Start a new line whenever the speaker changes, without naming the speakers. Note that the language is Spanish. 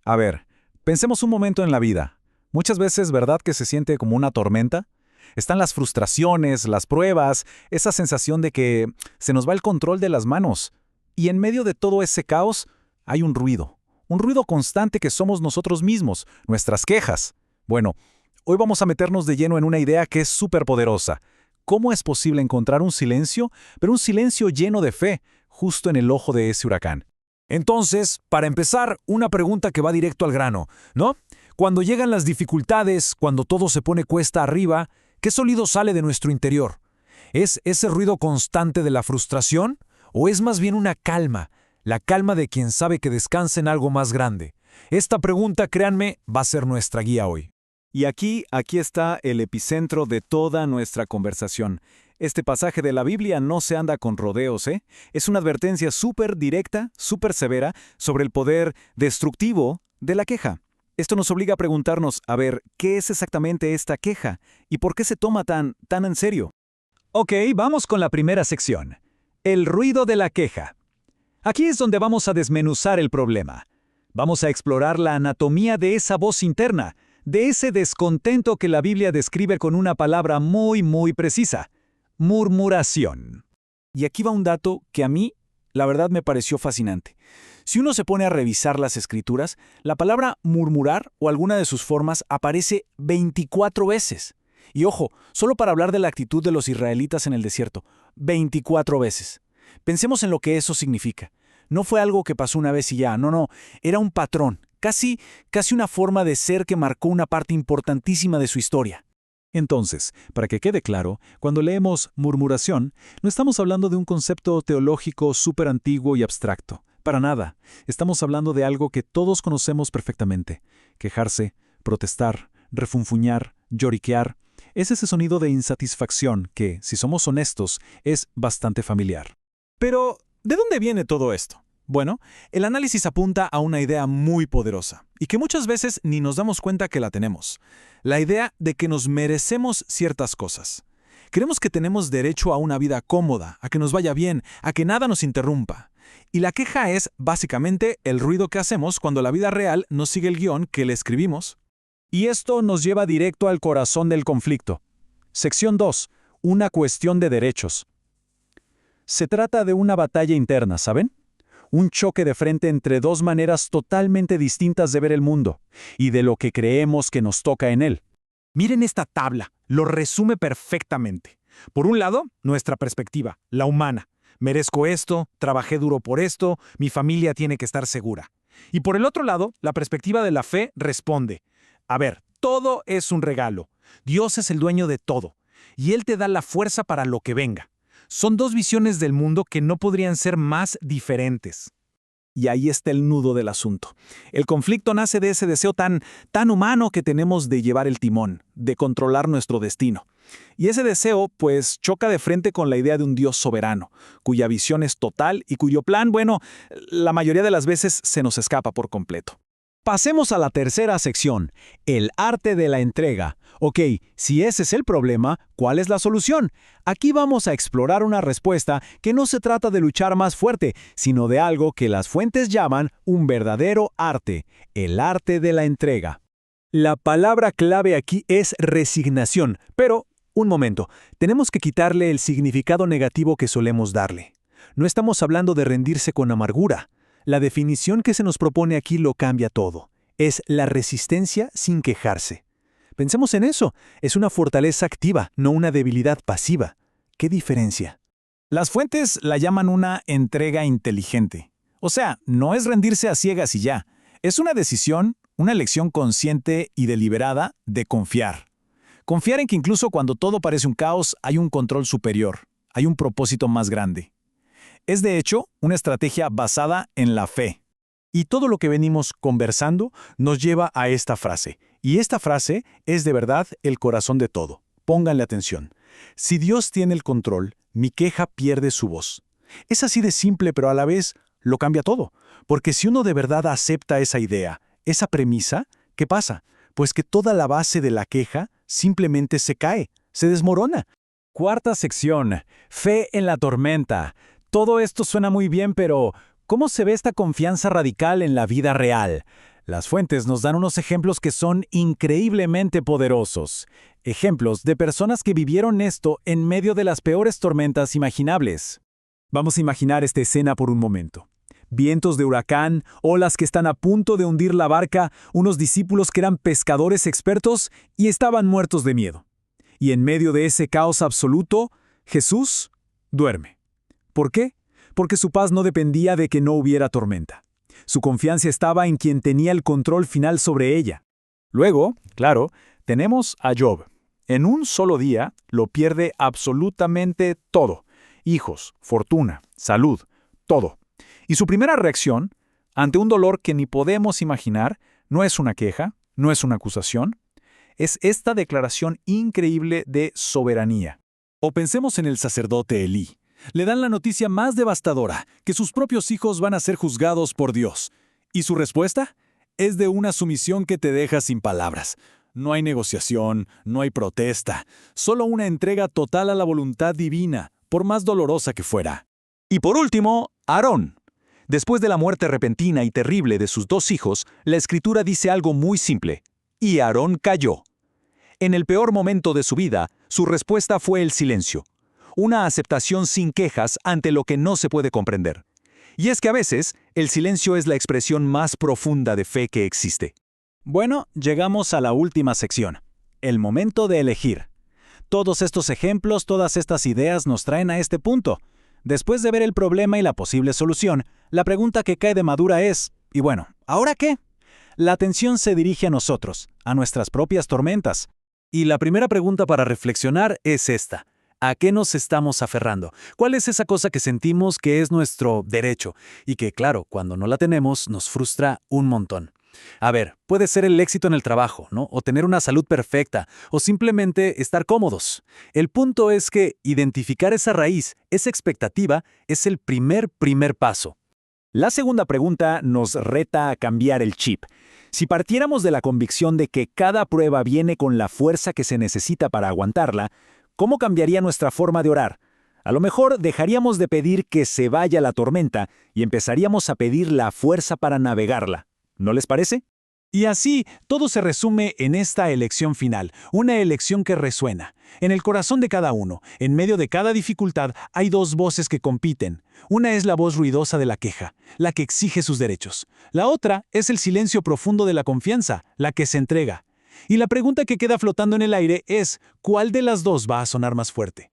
A ver, pensemos un momento en la vida. Muchas veces, ¿verdad que se siente como una tormenta? Están las frustraciones, las pruebas, esa sensación de que se nos va el control de las manos. Y en medio de todo ese caos, hay un ruido constante que somos nosotros mismos, nuestras quejas. Bueno, hoy vamos a meternos de lleno en una idea que es súper poderosa. ¿Cómo es posible encontrar un silencio, pero un silencio lleno de fe, justo en el ojo de ese huracán?
Entonces, para empezar, una pregunta que va directo al grano, ¿no? Cuando llegan las dificultades, cuando todo se pone cuesta arriba, ¿qué sonido sale de nuestro interior? ¿Es ese ruido constante de la frustración? ¿O es más bien una calma, la calma de quien sabe que descansa en algo más grande? Esta pregunta, créanme, va a ser nuestra guía hoy.
Y aquí está el epicentro de toda nuestra conversación. Este pasaje de la Biblia no se anda con rodeos, ¿eh? Es una advertencia súper directa, súper severa, sobre el poder destructivo de la queja. Esto nos obliga a preguntarnos, a ver, ¿qué es exactamente esta queja? ¿Y por qué se toma tan en serio?
Ok, vamos con la primera sección. El ruido de la queja. Aquí es donde vamos a desmenuzar el problema. Vamos a explorar la anatomía de esa voz interna, de ese descontento que la Biblia describe con una palabra muy precisa: murmuración.
Y aquí va un dato que a mí, la verdad, me pareció fascinante. Si uno se pone a revisar las escrituras, la palabra murmurar o alguna de sus formas aparece 24 veces. Y ojo, solo para hablar de la actitud de los israelitas en el desierto, 24 veces. Pensemos en lo que eso significa. No fue algo que pasó una vez y ya, no, era un patrón, casi una forma de ser que marcó una parte importantísima de su historia.
Entonces, para que quede claro, cuando leemos murmuración, no estamos hablando de un concepto teológico súper antiguo y abstracto. Para nada. Estamos hablando de algo que todos conocemos perfectamente. Quejarse, protestar, refunfuñar, lloriquear. Es ese sonido de insatisfacción que, si somos honestos, es bastante familiar.
Pero, ¿de dónde viene todo esto? Bueno, el análisis apunta a una idea muy poderosa y que muchas veces ni nos damos cuenta que la tenemos. La idea de que nos merecemos ciertas cosas. Creemos que tenemos derecho a una vida cómoda, a que nos vaya bien, a que nada nos interrumpa. Y la queja es, básicamente, el ruido que hacemos cuando la vida real no sigue el guión que le escribimos.
Y esto nos lleva directo al corazón del conflicto. Sección 2. Una cuestión de derechos. Se trata de una batalla interna, ¿saben? Un choque de frente entre dos maneras totalmente distintas de ver el mundo y de lo que creemos que nos toca en él.
Miren esta tabla, lo resume perfectamente. Por un lado, nuestra perspectiva, la humana. Merezco esto, trabajé duro por esto, mi familia tiene que estar segura. Y por el otro lado, la perspectiva de la fe responde: a ver, todo es un regalo. Dios es el dueño de todo, y Él te da la fuerza para lo que venga. Son dos visiones del mundo que no podrían ser más diferentes.
Y ahí está el nudo del asunto. El conflicto nace de ese deseo tan humano que tenemos de llevar el timón, de controlar nuestro destino. Y ese deseo, pues, choca de frente con la idea de un Dios soberano, cuya visión es total y cuyo plan, bueno, la mayoría de las veces se nos escapa por completo.
Pasemos a la tercera sección, el arte de la entrega. Ok, si ese es el problema, ¿cuál es la solución? Aquí vamos a explorar una respuesta que no se trata de luchar más fuerte, sino de algo que las fuentes llaman un verdadero arte, el arte de la entrega. La palabra clave aquí es resignación, pero, un momento, tenemos que quitarle el significado negativo que solemos darle. No estamos hablando de rendirse con amargura. La definición que se nos propone aquí lo cambia todo. Es la resistencia sin quejarse. Pensemos en eso. Es una fortaleza activa, no una debilidad pasiva. ¿Qué diferencia?
Las fuentes la llaman una entrega inteligente. O sea, no es rendirse a ciegas y ya. Es una decisión, una elección consciente y deliberada de confiar. Confiar en que incluso cuando todo parece un caos, hay un control superior, hay un propósito más grande. Es de hecho una estrategia basada en la fe.
Y todo lo que venimos conversando nos lleva a esta frase. Y esta frase es de verdad el corazón de todo. Pónganle atención. Si Dios tiene el control, mi queja pierde su voz. Es así de simple, pero a la vez lo cambia todo. Porque si uno de verdad acepta esa idea, esa premisa, ¿qué pasa? Pues que toda la base de la queja simplemente se cae, se desmorona. Cuarta sección. Fe en la tormenta. Todo esto suena muy bien, pero ¿cómo se ve esta confianza radical en la vida real?
Las fuentes nos dan unos ejemplos que son increíblemente poderosos. Ejemplos de personas que vivieron esto en medio de las peores tormentas imaginables. Vamos a imaginar esta escena por un momento. Vientos de huracán, olas que están a punto de hundir la barca, unos discípulos que eran pescadores expertos y estaban muertos de miedo. Y en medio de ese caos absoluto, Jesús duerme. ¿Por qué? Porque su paz no dependía de que no hubiera tormenta. Su confianza estaba en quien tenía el control final sobre ella. Luego, claro, tenemos a Job. En un solo día lo pierde absolutamente todo. Hijos, fortuna, salud, todo. Y su primera reacción, ante un dolor que ni podemos imaginar, no es una queja, no es una acusación, es esta declaración increíble de soberanía. O pensemos en el sacerdote Elí. Le dan la noticia más devastadora, que sus propios hijos van a ser juzgados por Dios. ¿Y su respuesta? Es de una sumisión que te deja sin palabras. No hay negociación, no hay protesta, solo una entrega total a la voluntad divina, por más dolorosa que fuera. Y por último, Aarón. Después de la muerte repentina y terrible de sus dos hijos, la Escritura dice algo muy simple. Y Aarón calló. En el peor momento de su vida, su respuesta fue el silencio. Una aceptación sin quejas ante lo que no se puede comprender. Y es que a veces, el silencio es la expresión más profunda de fe que existe.
Bueno, llegamos a la última sección, el momento de elegir. Todos estos ejemplos, todas estas ideas nos traen a este punto. Después de ver el problema y la posible solución, la pregunta que cae de madura es, ¿y bueno, ahora qué? La atención se dirige a nosotros, a nuestras propias tormentas.
Y la primera pregunta para reflexionar es esta. ¿A qué nos estamos aferrando? ¿Cuál es esa cosa que sentimos que es nuestro derecho? Y que, claro, cuando no la tenemos, nos frustra un montón. A ver, puede ser el éxito en el trabajo, ¿no? O tener una salud perfecta, o simplemente estar cómodos. El punto es que identificar esa raíz, esa expectativa, es el primer paso.
La segunda pregunta nos reta a cambiar el chip. Si partiéramos de la convicción de que cada prueba viene con la fuerza que se necesita para aguantarla, ¿cómo cambiaría nuestra forma de orar? A lo mejor dejaríamos de pedir que se vaya la tormenta y empezaríamos a pedir la fuerza para navegarla. ¿No les parece? Y así, todo se resume en esta elección final, una elección que resuena. En el corazón de cada uno, en medio de cada dificultad, hay dos voces que compiten. Una es la voz ruidosa de la queja, la que exige sus derechos. La otra es el silencio profundo de la confianza, la que se entrega. Y la pregunta que queda flotando en el aire es, ¿cuál de las dos va a sonar más fuerte?